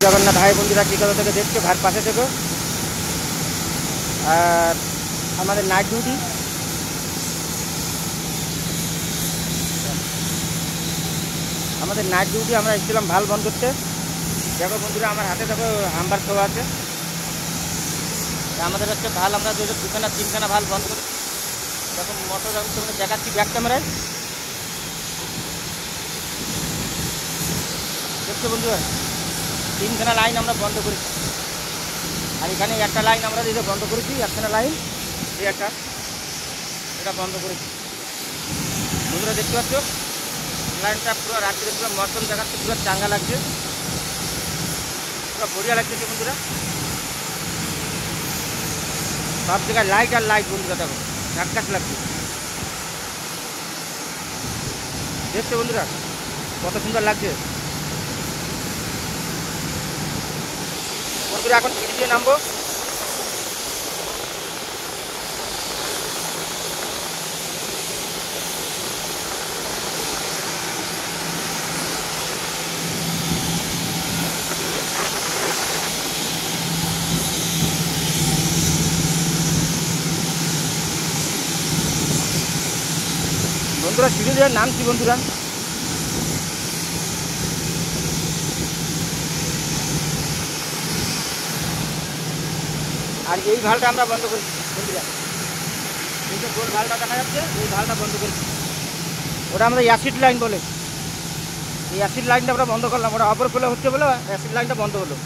জগন্নাথ ভাই বন্ধুরা কি কথা থেকে দেখছো ভার পাশে থেকে। আর আমাদের নাইট ডিউটি আমরা এসেছিলাম ভাল বন্ধ করতে। দেখো বন্ধুরা আমার হাতে দেখো হাম্বার খাওয়া আছে। আমাদের হচ্ছে ভাল আমরা দুখানা তিনখানা ভাল বন্ধ করি। দেখো মোটর আমি তোমাদের দেখাচ্ছি ব্যাক ক্যামেরায়, দেখছো বন্ধুরা তিনখানা লাইন আমরা বন্ধ করেছি। আর এখানে একটা লাইন আমরা দিতে বন্ধ করেছি, একখানা লাইন এই একটা এটা বন্ধ করেছি। বন্ধুরা দেখতে পাচ্ছ লাইনটা পুরো রাত্রে পুরো মটন দেখাচ্ছে, পুরো চাঙ্গা লাগছে, পুরো বড়িয়া লাগছে বন্ধুরা। সব জায়গায় লাইট আর লাইট বন্ধুরা, দেখো ঝাক্কাস লাগছে, দেখছো বন্ধুরা কত সুন্দর লাগছে। বন্ধুরা এখন সিঁড়ি দিয়ে নামবো। বন্ধুরা সিঁড়ি দিয়ে নামছি বন্ধুরা। আর এই ভালটা আমরা বন্ধ করেছি বন্ধুরা, এই যে গোল ভালটা দেখা যাচ্ছে এই ভালটা বন্ধ করেছি। ওটা আমরা অ্যাসিড লাইন বলে, এই অ্যাসিড লাইনটা আমরা বন্ধ করলাম। ওটা অপর ফেলে হচ্ছে বলে অ্যাসিড লাইনটা বন্ধ হলো।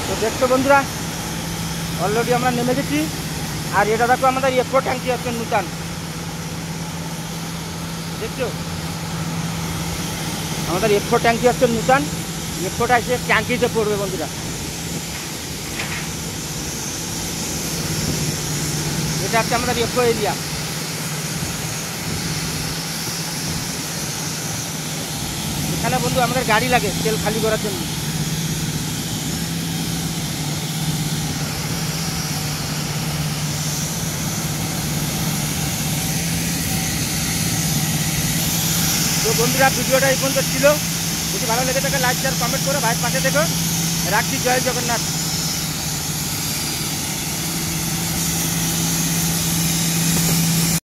তো দেখছো বন্ধুরা অলরেডি আমরা নেমে গেছি। আর এটা দেখো আমাদের এফো ট্যাঙ্কি আছে নূতন, দেখছো আমাদের এফো ট্যাঙ্কি আছে নূতন। এফোটা এসে ট্যাঙ্কিতে পড়বে বন্ধুরা। এটা হচ্ছে আমাদের এফো এরিয়া। এখানে বন্ধু আমাদের গাড়ি লাগে তেল খালি করার জন্য। তো বন্ধুরা ভিডিওটা এই পর্যন্ত ছিল। যদি ভালো লেগে থাকে লাইক শেয়ার কমেন্ট করে ভাইয়ের পাশে দেখো। রাখছি, জয় জগন্নাথ।